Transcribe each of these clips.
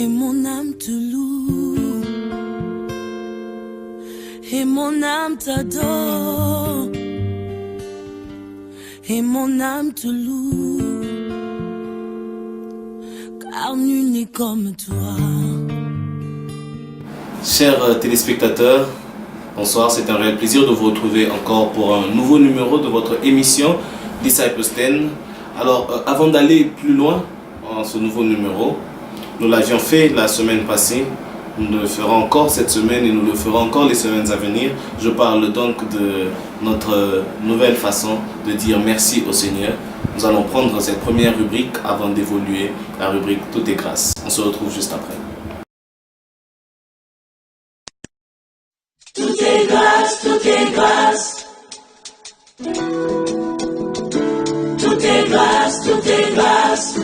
Et mon âme te loue, et mon âme t'adore, et mon âme te loue, car nul n'est comme toi. Chers téléspectateurs, bonsoir, c'est un réel plaisir de vous retrouver encore pour un nouveau numéro de votre émission Disciples 10. Alors, avant d'aller plus loin en ce nouveau numéro, nous l'avions fait la semaine passée, nous le ferons encore cette semaine et nous le ferons encore les semaines à venir. Je parle donc de notre nouvelle façon de dire merci au Seigneur. Nous allons prendre cette première rubrique avant d'évoluer la rubrique Tout est grâce. On se retrouve juste après. Tout est grâce, tout est grâce. Tout est grâce, tout est grâce.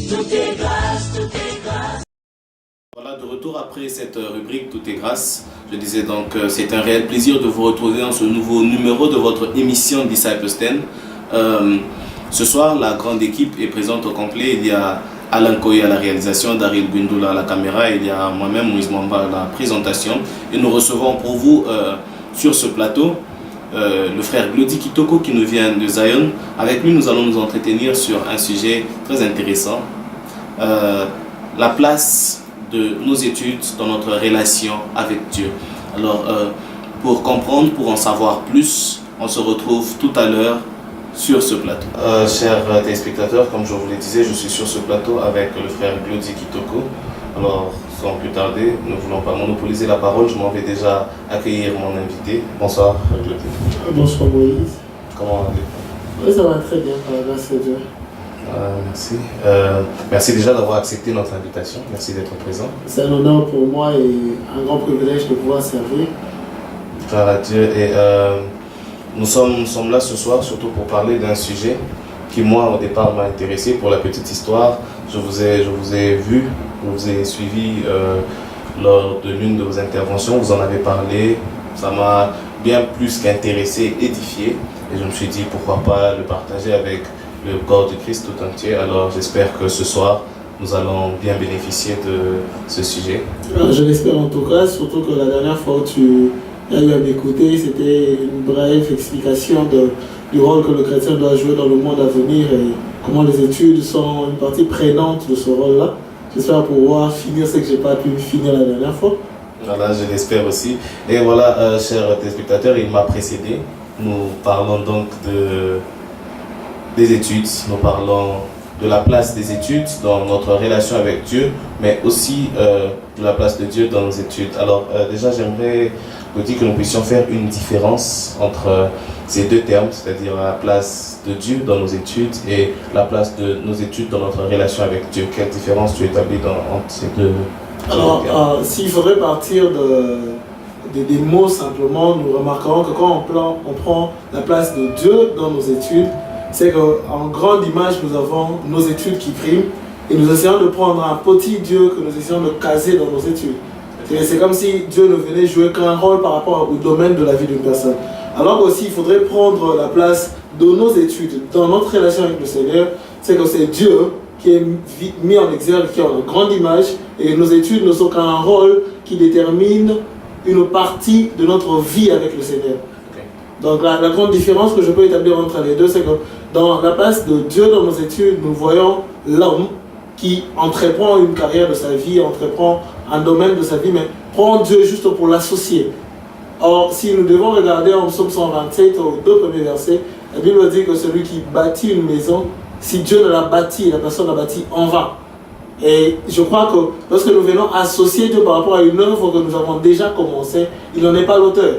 Tout est grâce, tout est grâce. Voilà, de retour après cette rubrique Tout est grâce. Je disais donc c'est un réel plaisir de vous retrouver dans ce nouveau numéro de votre émission Disciples 10. Ce soir, la grande équipe est présente au complet. Il y a Alain Koye à la réalisation, Daryl Gundula à la caméra, il y a moi-même, Moïse Mwamba à la présentation. Et nous recevons pour vous sur ce plateau le frère Glody Kitoko qui nous vient de Zion. Avec lui, nous allons nous entretenir sur un sujet très intéressant. La place de nos études dans notre relation avec Dieu. Alors, pour comprendre, pour en savoir plus, on se retrouve tout à l'heure sur ce plateau. Chers téléspectateurs, comme je vous le disais, je suis sur ce plateau avec le frère Glody Kitoko. Alors, sans plus tarder, nous ne voulons pas monopoliser la parole, je m'en vais déjà accueillir mon invité. Bonsoir, Glody. Bonsoir Moïse. Comment allez-vous? Oui, ça va très bien, par la grâce de Dieu. Merci. Merci déjà d'avoir accepté notre invitation. Merci d'être présent. C'est un honneur pour moi et un grand privilège de pouvoir servir. Gloire à Dieu. Et nous sommes là ce soir surtout pour parler d'un sujet qui, moi, au départ, m'a intéressé. Pour la petite histoire, je vous ai vu, je vous ai suivi lors de l'une de vos interventions. Vous en avez parlé. Ça m'a bien plus qu'intéressé, édifié. Et je me suis dit, pourquoi pas le partager avec le corps de Christ tout entier. Alors j'espère que ce soir, nous allons bien bénéficier de ce sujet. Je l'espère en tout cas, surtout que la dernière fois où tu as eu à m'écouter, c'était une brève explication du rôle que le chrétien doit jouer dans le monde à venir et comment les études sont une partie prenante de ce rôle-là. J'espère pouvoir finir ce que je n'ai pas pu finir la dernière fois. Voilà, je l'espère aussi. Et voilà, chers téléspectateurs, il m'a précédé. Nous parlons donc des études, nous parlons de la place des études dans notre relation avec Dieu, mais aussi de la place de Dieu dans nos études. Alors déjà, j'aimerais vous dire que nous puissions faire une différence entre ces deux termes, c'est-à-dire la place de Dieu dans nos études et la place de nos études dans notre relation avec Dieu. Quelle différence tu établis entre ces deux Alors, s'il faudrait partir des mots simplement, nous remarquerons que quand on prend la place de Dieu dans nos études, c'est qu'en grande image, nous avons nos études qui priment et nous essayons de prendre un petit Dieu que nous essayons de caser dans nos études. C'est comme si Dieu ne venait jouer qu'un rôle par rapport au domaine de la vie d'une personne. Alors aussi, il faudrait prendre la place de nos études dans notre relation avec le Seigneur. C'est que c'est Dieu qui est mis en exergue, qui est en grande image, et nos études ne sont qu'un rôle qui détermine une partie de notre vie avec le Seigneur. Donc la grande différence que je peux établir entre les deux, c'est que dans la place de Dieu dans nos études, nous voyons l'homme qui entreprend une carrière de sa vie, entreprend un domaine de sa vie, mais prend Dieu juste pour l'associer. Or, si nous devons regarder en Psaume 127, aux deux premiers versets, la Bible dit que celui qui bâtit une maison, si Dieu ne l'a bâti, la personne l'a bâti en vain. Et je crois que lorsque nous venons associer Dieu par rapport à une œuvre que nous avons déjà commencée, il n'en est pas l'auteur.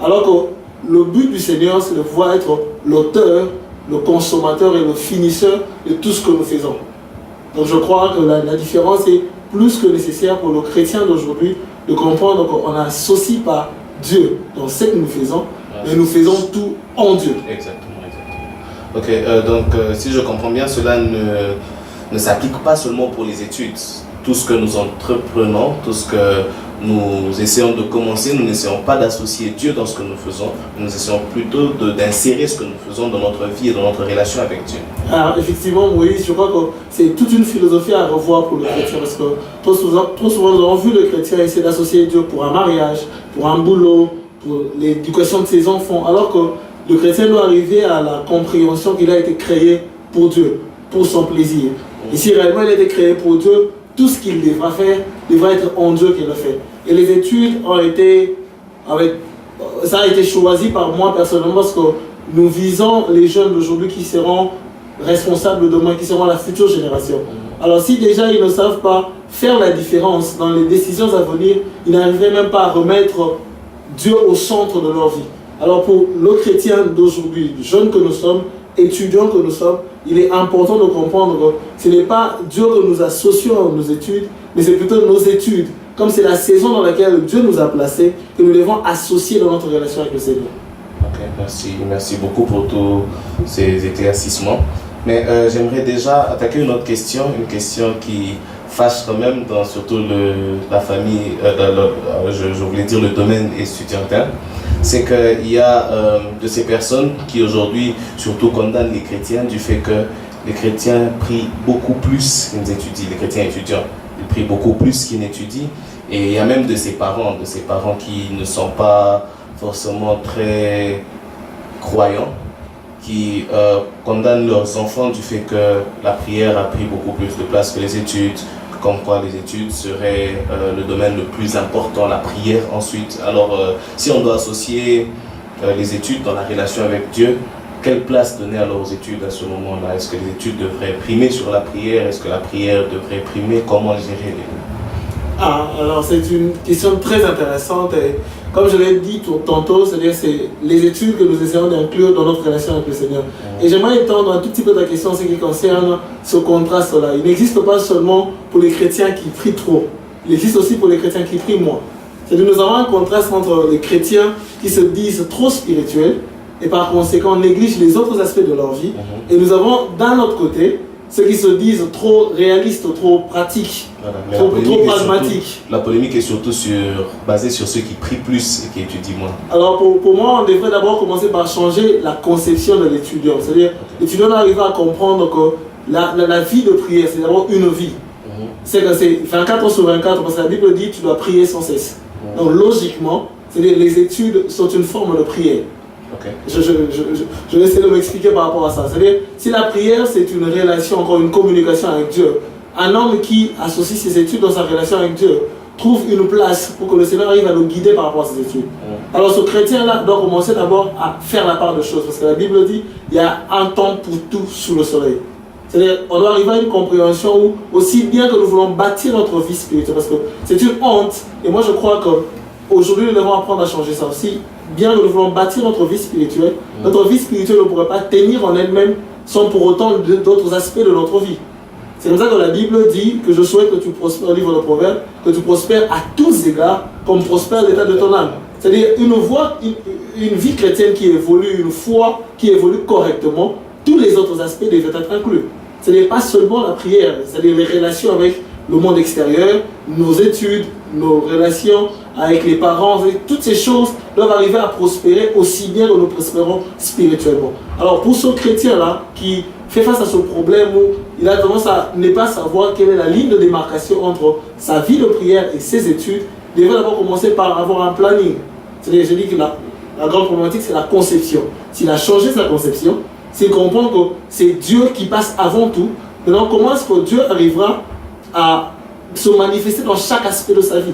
Alors que le but du Seigneur, c'est de pouvoir être l'auteur, le consommateur et le finisseur de tout ce que nous faisons. Donc je crois que la différence est plus que nécessaire pour le chrétien d'aujourd'hui de comprendre qu'on n'associe pas Dieu dans ce que nous faisons, mais nous faisons tout en Dieu. Exactement. Ok, donc si je comprends bien, cela ne s'applique pas seulement pour les études. Tout ce que nous entreprenons, tout ce que nous essayons de commencer, nous n'essayons pas d'associer Dieu dans ce que nous faisons, nous essayons plutôt d'insérer ce que nous faisons dans notre vie et dans notre relation avec Dieu. Alors, effectivement, Moïse, je crois que c'est toute une philosophie à revoir pour le chrétien, parce que trop souvent nous avons vu le chrétien essayer d'associer Dieu pour un mariage, pour un boulot, pour l'éducation de ses enfants, alors que le chrétien doit arriver à la compréhension qu'il a été créé pour Dieu, pour son plaisir. Et si réellement il a été créé pour Dieu, tout ce qu'il devra faire devra être en Dieu qu'il le fait. Et les études ça a été choisi par moi personnellement parce que nous visons les jeunes d'aujourd'hui qui seront responsables demain, qui seront la future génération. Alors si déjà ils ne savent pas faire la différence dans les décisions à venir, ils n'arriveraient même pas à remettre Dieu au centre de leur vie. Alors pour le chrétien d'aujourd'hui, jeunes que nous sommes, étudiants que nous sommes, il est important de comprendre que ce n'est pas Dieu que nous associons à nos études, mais c'est plutôt nos études. Comme c'est la saison dans laquelle Dieu nous a placés, que nous devons associer dans notre relation avec le Seigneur. Ok, merci beaucoup pour tous ces éclaircissements. Mais j'aimerais déjà attaquer une autre question, une question qui fâche quand même dans surtout la famille, je voulais dire le domaine étudiantin. C'est qu'il y a de ces personnes qui aujourd'hui surtout condamnent les chrétiens du fait que les chrétiens prient beaucoup plus qu'ils étudient, les chrétiens étudiants, ils prient beaucoup plus qu'ils n'étudient. Et il y a même de ces parents qui ne sont pas forcément très croyants, qui condamnent leurs enfants du fait que la prière a pris beaucoup plus de place que les études, comme quoi les études seraient le domaine le plus important, la prière ensuite. Alors, si on doit associer les études dans la relation avec Dieu, quelle place donner alors aux études à ce moment-là? Est-ce que les études devraient primer sur la prière? Est-ce que la prière devrait primer? Comment gérer les deux? Alors c'est une question très intéressante et comme je l'ai dit tantôt, c'est-à-dire c'est les études que nous essayons d'inclure dans notre relation avec le Seigneur. Et j'aimerais étendre un tout petit peu ta question en ce qui concerne ce contraste-là. Il n'existe pas seulement pour les chrétiens qui prient trop, il existe aussi pour les chrétiens qui prient moins. C'est-à-dire nous avons un contraste entre les chrétiens qui se disent trop spirituels et par conséquent négligent les autres aspects de leur vie. Et nous avons d'un autre côté ceux qui se disent trop réalistes, trop pratiques, trop pragmatiques. La polémique est surtout basée sur ceux qui prient plus et qui étudient moins. Alors pour moi, on devrait d'abord commencer par changer la conception de l'étudiant. C'est-à-dire, l'étudiant doit arriver à comprendre que la vie de prière, c'est d'abord une vie. C'est que c'est 24 heures sur 24, parce que la Bible dit que tu dois prier sans cesse. Donc logiquement, les études sont une forme de prière. Okay. Je vais essayer de m'expliquer par rapport à ça. C'est-à-dire, si la prière, c'est une relation, encore une communication avec Dieu, un homme qui associe ses études dans sa relation avec Dieu trouve une place pour que le Seigneur arrive à le guider par rapport à ses études. Alors ce chrétien-là doit commencer d'abord à faire la part de choses, parce que la Bible dit il y a un temps pour tout sous le soleil. C'est-à-dire, on doit arriver à une compréhension où, aussi bien que nous voulons bâtir notre vie spirituelle, parce que c'est une honte, et moi je crois qu'aujourd'hui nous devons apprendre à changer ça aussi. Bien que nous voulons bâtir notre vie spirituelle ne pourrait pas tenir en elle-même sans pour autant d'autres aspects de notre vie. C'est comme ça que la Bible dit que je souhaite que tu prospères, au livre de Proverbes, que tu prospères à tous égards comme prospère l'état de ton âme. C'est-à-dire une vie chrétienne qui évolue, une foi qui évolue correctement, tous les autres aspects devraient être inclus. Ce n'est pas seulement la prière, c'est-à-dire les relations avec le monde extérieur, nos études, nos relations avec les parents, toutes ces choses doivent arriver à prospérer aussi bien que nous prospérons spirituellement. Alors pour ce chrétien-là qui fait face à ce problème où il a tendance à ne pas savoir quelle est la ligne de démarcation entre sa vie de prière et ses études, il devrait d'abord commencer par avoir un planning. C'est-à-dire, je dis que la grande problématique, c'est la conception. S'il a changé sa conception, s'il comprend que c'est Dieu qui passe avant tout, maintenant comment est-ce que Dieu arrivera à se manifester dans chaque aspect de sa vie?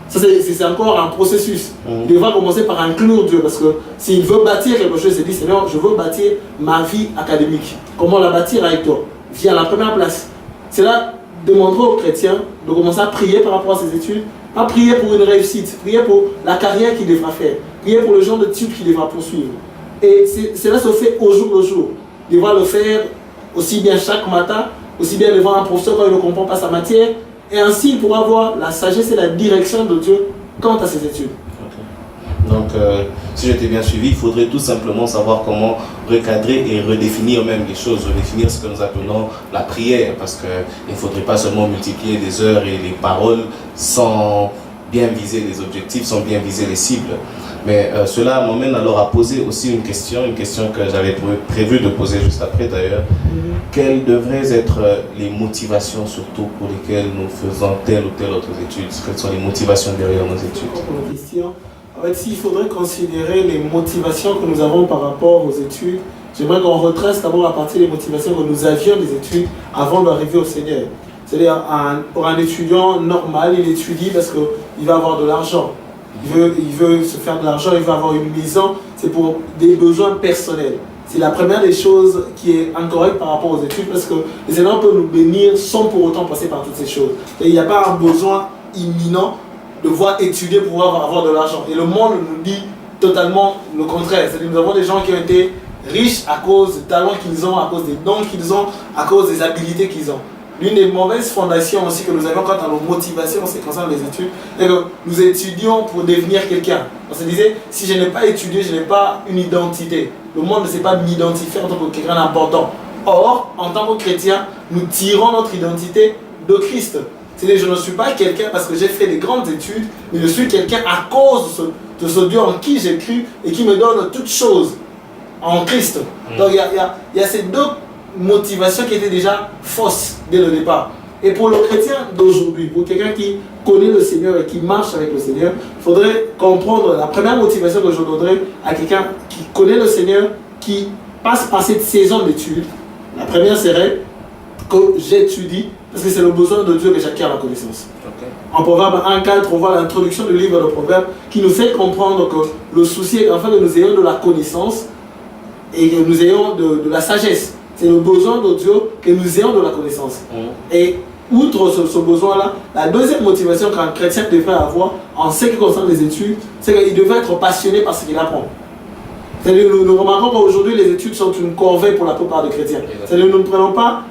Ça, c'est encore un processus. Il devra commencer par inclure Dieu, parce que s'il veut bâtir quelque chose, il se dit, Seigneur, je veux bâtir ma vie académique. Comment la bâtir avec toi? Viens à la première place. C'est là, demander aux chrétiens de commencer à prier par rapport à ses études, pas prier pour une réussite, prier pour la carrière qu'il devra faire, prier pour le genre de type qu'il devra poursuivre. Et cela se fait au jour le jour. Il devra le faire aussi bien chaque matin, aussi bien devant un professeur quand il ne comprend pas sa matière, et ainsi il pourra avoir la sagesse et la direction de Dieu quant à ses études. Okay. Donc, si je t'ai bien suivi, il faudrait tout simplement savoir comment recadrer et redéfinir même les choses, redéfinir ce que nous appelons la prière, parce qu'il ne faudrait pas seulement multiplier des heures et les paroles sans bien visés les objectifs, sont bien visés les cibles. Mais cela m'emmène alors à poser aussi une question que j'avais prévu de poser juste après d'ailleurs. Quelles devraient être les motivations surtout pour lesquelles nous faisons telle ou telle autre étude? Quelles sont les motivations derrière nos études? Pour la question, en fait, s'il faudrait considérer les motivations que nous avons par rapport aux études, j'aimerais qu'on retrace d'abord à partir des motivations que nous avions des études avant d'arriver au Seigneur. C'est-à-dire, pour un étudiant normal, il étudie parce qu'il va avoir de l'argent. Il veut se faire de l'argent, il veut avoir une maison, c'est pour des besoins personnels. C'est la première des choses qui est incorrecte par rapport aux études parce que les Seigneur peut nous bénir sans pour autant passer par toutes ces choses. Et il n'y a pas un besoin imminent de voir étudier pour pouvoir avoir de l'argent. Et le monde nous dit totalement le contraire. C'est-à-dire que nous avons des gens qui ont été riches à cause des talents qu'ils ont, à cause des dons qu'ils ont, à cause des habilités qu'ils ont. L'une des mauvaises fondations aussi que nous avons quant à nos motivations, c'est concernant les études, c'est que nous étudions pour devenir quelqu'un. On se disait, si je n'ai pas étudié, je n'ai pas une identité. Le monde ne sait pas m'identifier en tant que quelqu'un d'important. Or, en tant que chrétien, nous tirons notre identité de Christ. C'est-à-dire, je ne suis pas quelqu'un parce que j'ai fait des grandes études, mais je suis quelqu'un à cause de ce Dieu en qui j'ai cru et qui me donne toutes choses en Christ. Donc, il y a ces deux motivation qui était déjà fausse dès le départ. Et pour le chrétien d'aujourd'hui, pour quelqu'un qui connaît le Seigneur et qui marche avec le Seigneur, il faudrait comprendre la première motivation que je donnerais à quelqu'un qui connaît le Seigneur, qui passe par cette saison d'études. La première serait que j'étudie, parce que c'est le besoin de Dieu que j'acquiert la connaissance. En Proverbe 1,4, on voit l'introduction du livre de Proverbes qui nous fait comprendre que le souci est enfin que nous ayons de la connaissance et que nous ayons de la sagesse. C'est le besoin de Dieu que nous ayons de la connaissance. Et outre ce besoin-là, la deuxième motivation qu'un chrétien devrait avoir en ce qui concerne les études, c'est qu'il devrait être passionné par ce qu'il apprend. C'est-à-dire que nous remarquons qu'aujourd'hui, les études sont une corvée pour la plupart des chrétiens. C'est-à-dire que nous ne prenons pas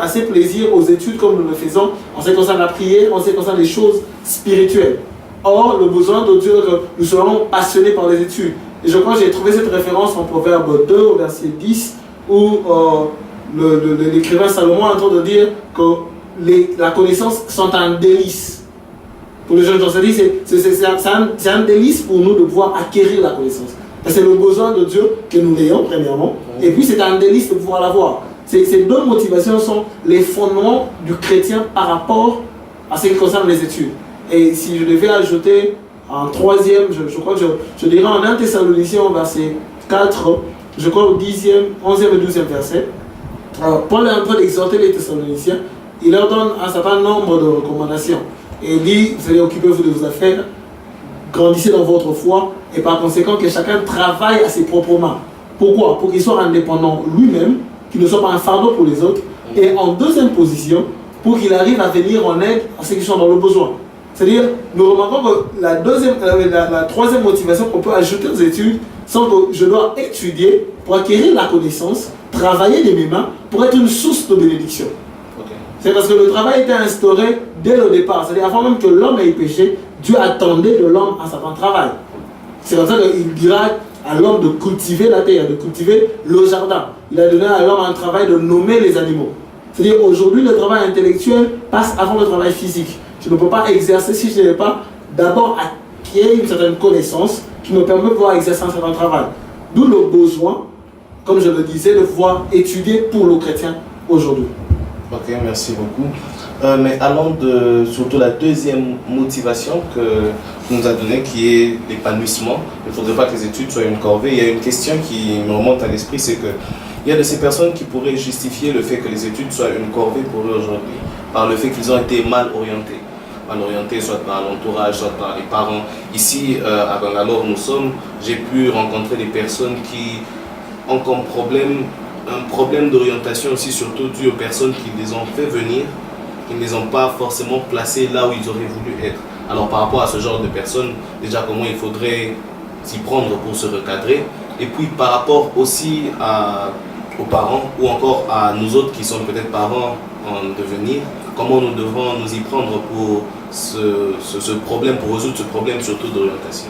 assez plaisir aux études comme nous le faisons en ce qui concerne la prière, en ce qui concerne les choses spirituelles. Or, le besoin de Dieu, que nous soyons passionnés par les études. Et je crois que j'ai trouvé cette référence en Proverbe 2, au verset 10, où l'écrivain Salomon est en train de dire que la connaissance sont un délice. Pour les jeunes gens, c'est un délice pour nous de pouvoir acquérir la connaissance. C'est le besoin de Dieu que nous l'ayons, premièrement, et puis c'est un délice de pouvoir l'avoir. Ces deux motivations sont les fondements du chrétien par rapport à ce qui concerne les études. Et si je devais ajouter en troisième, je crois que je dirais en 1 Thessaloniciens au verset 4, je crois au 10e, 11e et 12e verset. Alors, Paul est en train d'exhorter les Thessaloniciens, il leur donne un certain nombre de recommandations. Et il dit, vous allez occuper-vous de vos affaires, grandissez dans votre foi, et par conséquent que chacun travaille à ses propres mains. Pourquoi? Pour qu'il soit indépendant lui-même, qu'il ne soit pas un fardeau pour les autres, et en deuxième position, pour qu'il arrive à venir en aide à ceux qui sont dans le besoin. C'est-à-dire, nous remarquons que la troisième motivation qu'on peut ajouter aux études, c'est que je dois étudier pour acquérir la connaissance, travailler de mes mains pour être une source de bénédiction. C'est parce que le travail était instauré dès le départ. C'est-à-dire, avant même que l'homme ait péché, Dieu attendait de l'homme un certain travail. C'est comme ça qu'il dira à l'homme de cultiver la terre, de cultiver le jardin. Il a donné à l'homme un travail de nommer les animaux. C'est-à-dire, aujourd'hui, le travail intellectuel passe avant le travail physique. Je ne peux pas exercer si je n'ai pas d'abord acquis une certaine connaissance qui me permet de pouvoir exercer un certain travail. D'où le besoin, comme je le disais, de pouvoir étudier pour le chrétien aujourd'hui. Ok, merci beaucoup. Mais allons surtout la deuxième motivation que nous a donnée, qui est l'épanouissement. Il ne faudrait pas que les études soient une corvée. Il y a une question qui me remonte à l'esprit, c'est que il y a de ces personnes qui pourraient justifier le fait que les études soient une corvée pour eux aujourd'hui, par le fait qu'ils ont été mal orientés. Mal orientés, soit par l'entourage, soit par les parents. Ici, à Bangalore, j'ai pu rencontrer des personnes qui ont comme problème un problème d'orientation aussi, surtout dû aux personnes qui les ont fait venir, qui ne les ont pas forcément placés là où ils auraient voulu être. Alors par rapport à ce genre de personnes, déjà comment il faudrait s'y prendre pour se recadrer, et puis par rapport aussi aux parents ou encore à nous autres qui sommes peut-être parents en devenir, comment nous devons nous y prendre pour ce problème, pour résoudre ce problème surtout d'orientation.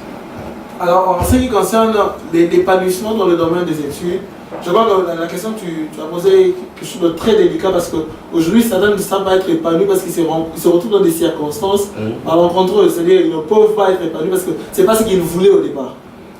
Alors, en ce qui concerne l'épanouissement dans le domaine des études, je crois que la question que tu as posée quelque chose de très délicat parce qu'aujourd'hui, certains ne savent pas être épanouis parce qu'ils se retrouvent dans des circonstances malencontreuses. C'est-à-dire qu'ils ne peuvent pas être épanouis parce que ce n'est pas ce qu'ils voulaient au départ.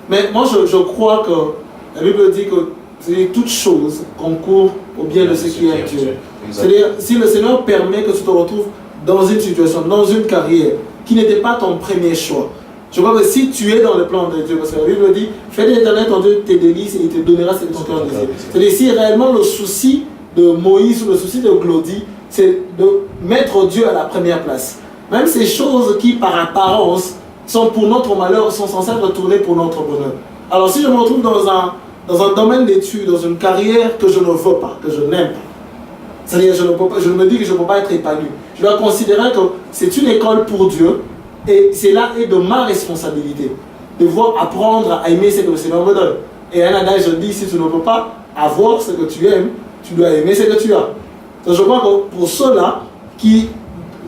Mais moi, je crois que la Bible dit que toute chose concourt au bien de ceux qui aiment Dieu. C'est-à-dire, si le Seigneur permet que tu te retrouves dans une situation, dans une carrière qui n'était pas ton premier choix, je crois que si tu es dans le plan de Dieu, parce que la Bible dit, fais de l'Éternel ton Dieu tes délices et il te donnera ce que ton cœur désire. C'est-à-dire, si réellement le souci de Moïse ou le souci de Glody, c'est de mettre Dieu à la première place. Même ces choses qui, par apparence, sont pour notre malheur, sont censées être tournées pour notre bonheur. Alors, si je me retrouve dans un domaine d'études, dans une carrière que je ne veux pas, que je n'aime pas, c'est-à-dire, je me dis que je ne peux pas être épanoui. Je dois considérer que c'est une école pour Dieu. Et c'est là et de ma responsabilité de voir apprendre à aimer ce que le Seigneur me donne. Et un adage dit, si tu ne peux pas avoir ce que tu aimes, tu dois aimer ce que tu as. Donc je crois que pour ceux-là qui,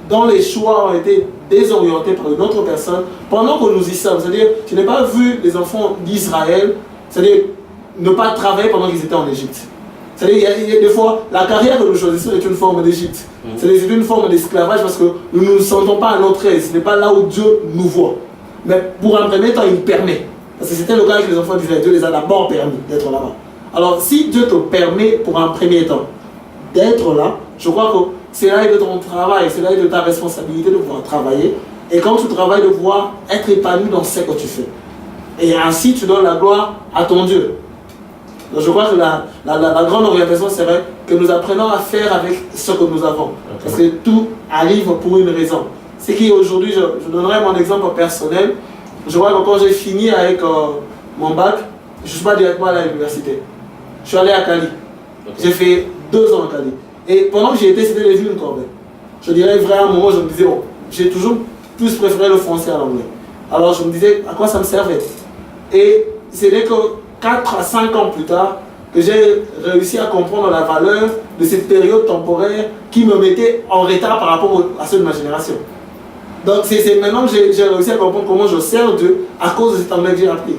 dans les choix, ont été désorientés par une autre personne, pendant que nous y sommes, c'est-à-dire, je n'ai pas vu les enfants d'Israël, c'est-à-dire ne pas travailler pendant qu'ils étaient en Égypte. C'est-à-dire, il y a des fois, la carrière que nous choisissons est une forme d'Égypte. C'est une forme d'esclavage parce que nous ne nous sentons pas à notre aise. Ce n'est pas là où Dieu nous voit. Mais pour un premier temps, il permet. Parce que c'était le cas avec les enfants d'Israël. Dieu les a d'abord permis d'être là-bas. Alors, si Dieu te permet pour un premier temps d'être là, je crois que c'est là de ton travail, c'est là de ta responsabilité de pouvoir travailler. Et quand tu travailles, de pouvoir être épanoui dans ce que tu fais. Et ainsi, tu donnes la gloire à ton Dieu. Donc je crois que la grande orientation serait que nous apprenons à faire avec ce que nous avons. Parce que tout arrive pour une raison. C'est qu'aujourd'hui, je donnerai mon exemple personnel. Je vois que quand j'ai fini avec mon bac, je ne suis pas directement allé à l'université. Je suis allé à Cali. J'ai fait 2 ans à Cali. Et pendant que j'y étais, c'était les villes corbeilles. Je dirais vrai, à un moment, je me disais, bon, j'ai toujours plus préféré le français à l'anglais. Alors je me disais, à quoi ça me servait? Et c'est dès que 4 à 5 ans plus tard, que j'ai réussi à comprendre la valeur de cette période temporaire qui me mettait en retard par rapport à ceux de ma génération. Donc c'est maintenant que j'ai réussi à comprendre comment je sers Dieu à cause de cet anglais que j'ai appris.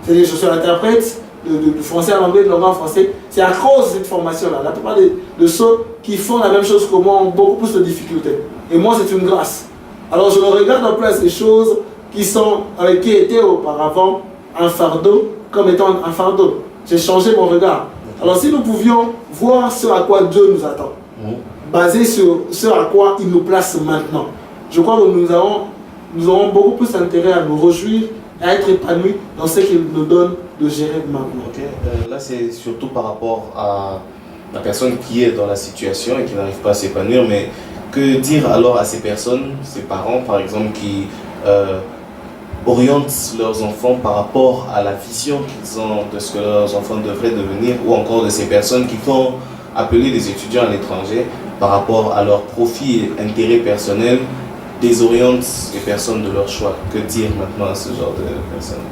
C'est-à-dire que je suis interprète du français à l'anglais, de l'anglais en français. C'est à cause de cette formation-là. La plupart de ceux qui font la même chose que moi ont beaucoup plus de difficultés. Et moi, c'est une grâce. Alors je regarde en place les choses qui étaient auparavant un fardeau, comme étant un fardeau. J'ai changé mon regard. Alors si nous pouvions voir ce à quoi Dieu nous attend, basé sur ce à quoi il nous place maintenant, je crois que nous aurons beaucoup plus intérêt à nous réjouir et à être épanouis dans ce qu'il nous donne de gérer maintenant. Là, c'est surtout par rapport à la personne qui est dans la situation et qui n'arrive pas à s'épanouir, mais que dire alors à ces personnes, ces parents par exemple, qui orientent leurs enfants par rapport à la vision qu'ils ont de ce que leurs enfants devraient devenir, ou encore de ces personnes qui font appeler des étudiants à l'étranger par rapport à leur profit et intérêt personnel, désorientent les personnes de leur choix. Que dire maintenant à ce genre de personnes?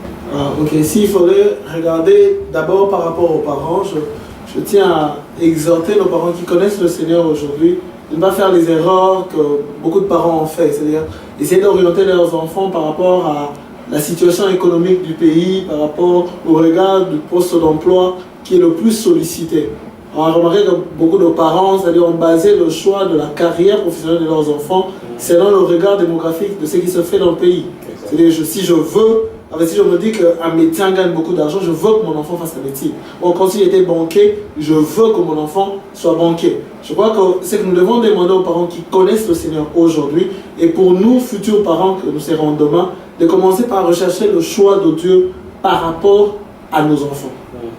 Ok, s'il faudrait regarder d'abord par rapport aux parents, je tiens à exhorter nos parents qui connaissent le Seigneur aujourd'hui de ne pas faire les erreurs que beaucoup de parents ont fait, c'est-à-dire essayer d'orienter leurs enfants par rapport à la situation économique du pays, par rapport au regard du poste d'emploi qui est le plus sollicité. On a remarqué que beaucoup de parents, c'est-à-dire ont basé le choix de la carrière professionnelle de leurs enfants selon le regard démographique de ce qui se fait dans le pays. C'est-à-dire si je me dis qu'un médecin gagne beaucoup d'argent, je veux que mon enfant fasse la médecine. Bon, quand il était banquier, je veux que mon enfant soit banquier. Je crois que c'est que nous devons demander aux parents qui connaissent le Seigneur aujourd'hui, et pour nous, futurs parents que nous serons demain, de commencer par rechercher le choix de Dieu par rapport à nos enfants.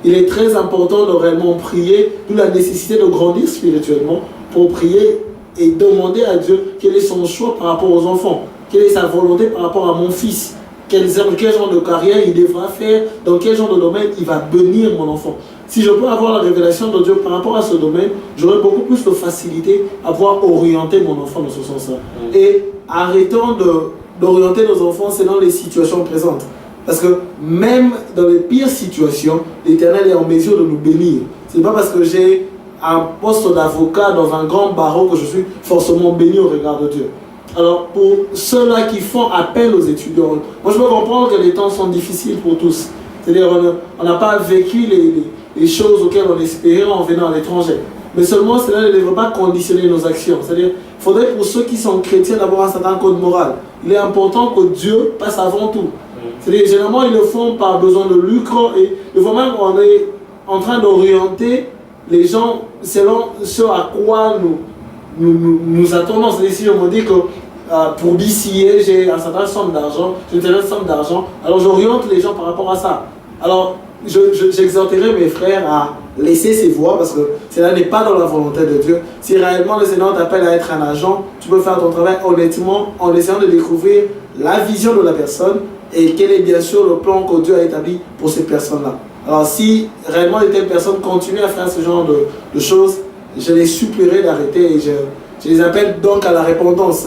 Il est très important de réellement prier, d'où la nécessité de grandir spirituellement pour prier et demander à Dieu quel est son choix par rapport aux enfants, quelle est sa volonté par rapport à mon fils, quel genre de carrière il devra faire, dans quel genre de domaine il va bénir mon enfant. Si je peux avoir la révélation de Dieu par rapport à ce domaine, j'aurai beaucoup plus de facilité à pouvoir orienter mon enfant dans ce sens-là. Et arrêtons d'orienter nos enfants selon les situations présentes. Parce que même dans les pires situations, l'Éternel est en mesure de nous bénir. Ce n'est pas parce que j'ai un poste d'avocat dans un grand barreau que je suis forcément béni au regard de Dieu. Alors, pour ceux-là qui font appel aux étudiants, moi je peux comprendre que les temps sont difficiles pour tous. C'est-à-dire, on n'a pas vécu les choses auxquelles on espérait en venant à l'étranger. Mais seulement, cela ne devrait pas conditionner nos actions. C'est-à-dire, il faudrait pour ceux qui sont chrétiens d'avoir un certain code moral. Il est important que Dieu passe avant tout. C'est-à-dire, généralement, ils le font par besoin de lucre et le fois même on est en train d'orienter les gens selon ce à quoi nous attendons. C'est-à-dire, si je me dis que pour BCA, j'ai une certaine somme d'argent, alors j'oriente les gens par rapport à ça. Alors, j'exhorterai mes frères à laisser ses voix parce que cela n'est pas dans la volonté de Dieu. Si réellement le Seigneur t'appelle à être un agent, tu peux faire ton travail honnêtement en essayant de découvrir la vision de la personne et quel est bien sûr le plan que Dieu a établi pour cette personne-là. Alors si réellement de telles personnes continuent à faire ce genre de choses, je les supplierai d'arrêter et je les appelle donc à la repentance.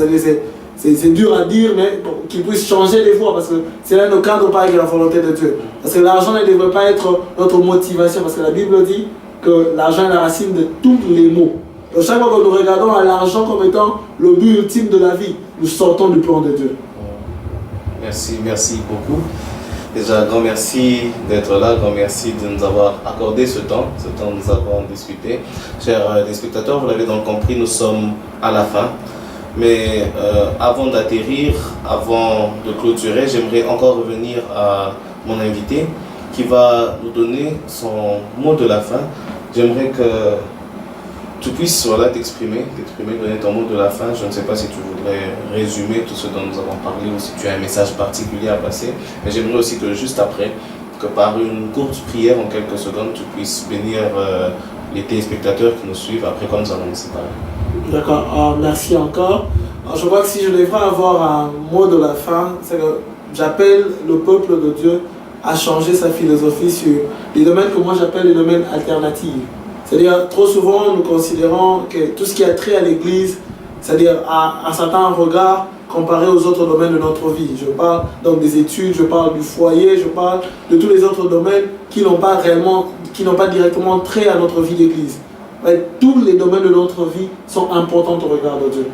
C'est dur à dire, mais bon, qu'ils puissent changer les voies parce que cela ne cadre pas avec la volonté de Dieu. Parce que l'argent ne devrait pas être notre motivation parce que la Bible dit que l'argent est la racine de tous les maux. Donc chaque fois que nous regardons à l'argent comme étant le but ultime de la vie, nous sortons du plan de Dieu. Merci beaucoup. Déjà, grand merci d'être là, grand merci de nous avoir accordé ce temps où nous avons discuté. Chers téléspectateurs, vous l'avez donc compris, nous sommes à la fin. Mais avant d'atterrir, avant de clôturer, j'aimerais encore revenir à mon invité qui va nous donner son mot de la fin. J'aimerais que tu puisses t'exprimer, donner ton mot de la fin. Je ne sais pas si tu voudrais résumer tout ce dont nous avons parlé ou si tu as un message particulier à passer. Mais j'aimerais aussi que juste après, que par une courte prière en quelques secondes, tu puisses bénir les téléspectateurs qui nous suivent après quand nous allons nous séparer. D'accord, merci encore. Alors, je crois que si je devrais avoir un mot de la fin, c'est que j'appelle le peuple de Dieu à changer sa philosophie sur les domaines que moi j'appelle les domaines alternatifs. C'est-à-dire, trop souvent, nous considérons que tout ce qui a trait à l'Église, c'est-à-dire à un certain regard comparé aux autres domaines de notre vie. Je parle donc des études, je parle du foyer, je parle de tous les autres domaines qui n'ont pas directement trait à notre vie d'Église. Tous les domaines de notre vie sont importants au regard de Dieu.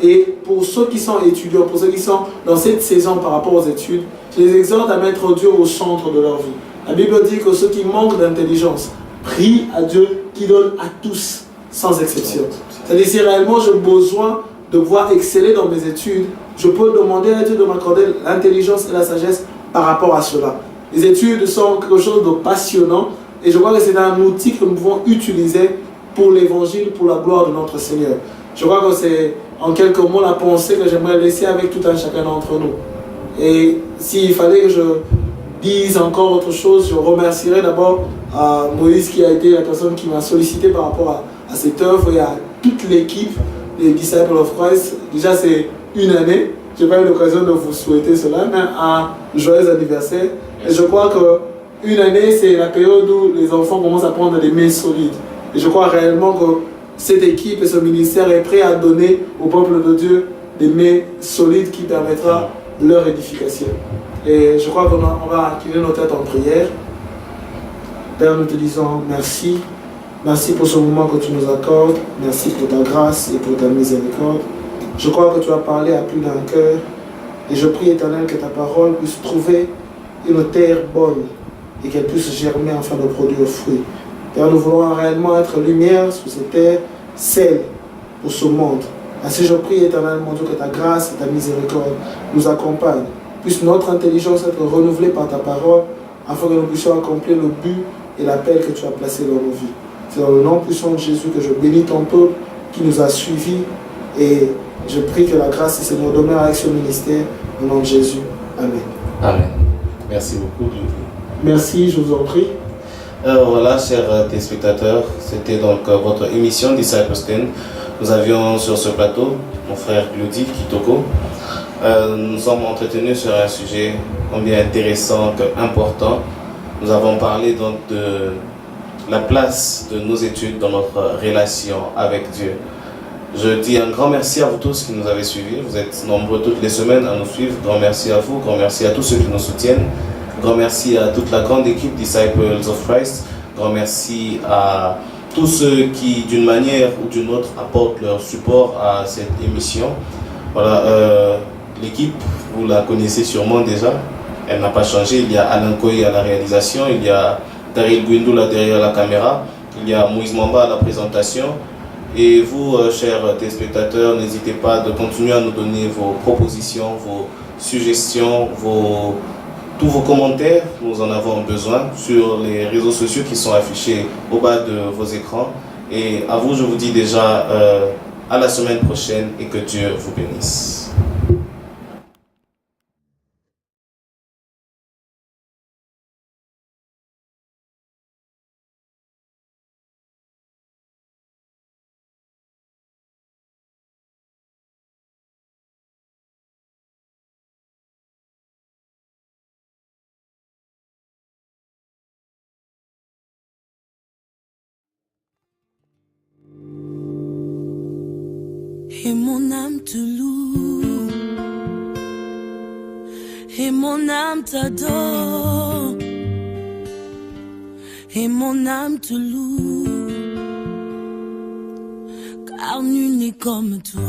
Et pour ceux qui sont étudiants, pour ceux qui sont dans cette saison par rapport aux études, je les exhorte à mettre Dieu au centre de leur vie. La Bible dit que ceux qui manquent d'intelligence prient à Dieu qui donne à tous, sans exception. C'est-à-dire si réellement j'ai besoin de pouvoir exceller dans mes études, je peux demander à Dieu de m'accorder l'intelligence et la sagesse par rapport à cela. Les études sont quelque chose de passionnant et je crois que c'est un outil que nous pouvons utiliser pour l'évangile, pour la gloire de notre Seigneur. Je crois que c'est en quelques mots la pensée que j'aimerais laisser avec tout un chacun d'entre nous. Et s'il fallait que je dise encore autre chose, je remercierai d'abord à Moïse qui a été la personne qui m'a sollicité par rapport à cette œuvre et à toute l'équipe des Disciples of Christ. Déjà c'est une année, je n'ai pas eu l'occasion de vous souhaiter cela, mais un joyeux anniversaire. Et je crois qu'une année c'est la période où les enfants commencent à prendre des mains solides. Et je crois réellement que cette équipe et ce ministère est prêt à donner au peuple de Dieu des mains solides qui permettra leur édification. Et je crois qu'on va incliner nos têtes en prière. Père, nous te disons merci. Merci pour ce moment que tu nous accordes. Merci pour ta grâce et pour ta miséricorde. Je crois que tu as parlé à plus d'un cœur. Et je prie, Éternel, que ta parole puisse trouver une terre bonne et qu'elle puisse germer afin de produire fruit. Père, nous voulons réellement être lumière sur cette terre, sel pour ce monde. Ainsi je prie, Éternel, mon Dieu, que ta grâce et ta miséricorde nous accompagnent. Puisse notre intelligence être renouvelée par ta parole, afin que nous puissions accomplir le but et l'appel que tu as placé dans nos vies. C'est dans le nom puissant de Jésus que je bénis ton peuple qui nous a suivis et je prie que la grâce et Seigneur demeurent avec ce ministère au nom de Jésus. Amen. Amen. Merci beaucoup. Merci, je vous en prie. Voilà, chers téléspectateurs, c'était donc votre émission Disciples 10. Nous avions sur ce plateau mon frère Glody Kitoko. Nous sommes entretenus sur un sujet combien intéressant qu'important. Nous avons parlé donc de la place de nos études dans notre relation avec Dieu. Je dis un grand merci à vous tous qui nous avez suivis. Vous êtes nombreux toutes les semaines à nous suivre. Grand merci à vous, grand merci à tous ceux qui nous soutiennent. Grand merci à toute la grande équipe Disciples of Christ. Grand merci à tous ceux qui, d'une manière ou d'une autre, apportent leur support à cette émission. Voilà, l'équipe, vous la connaissez sûrement déjà. Elle n'a pas changé. Il y a Alain Koye à la réalisation, il y a Daryl Gwindoula derrière la caméra, il y a Moïse Mamba à la présentation. Et vous, chers téléspectateurs, n'hésitez pas de continuer à nous donner vos propositions, vos suggestions, tous vos commentaires. Nous en avons besoin sur les réseaux sociaux qui sont affichés au bas de vos écrans. Et à vous, je vous dis déjà à la semaine prochaine et que Dieu vous bénisse. Et mon âme te loue, et mon âme t'adore, et mon âme te loue, car nul n'est comme toi.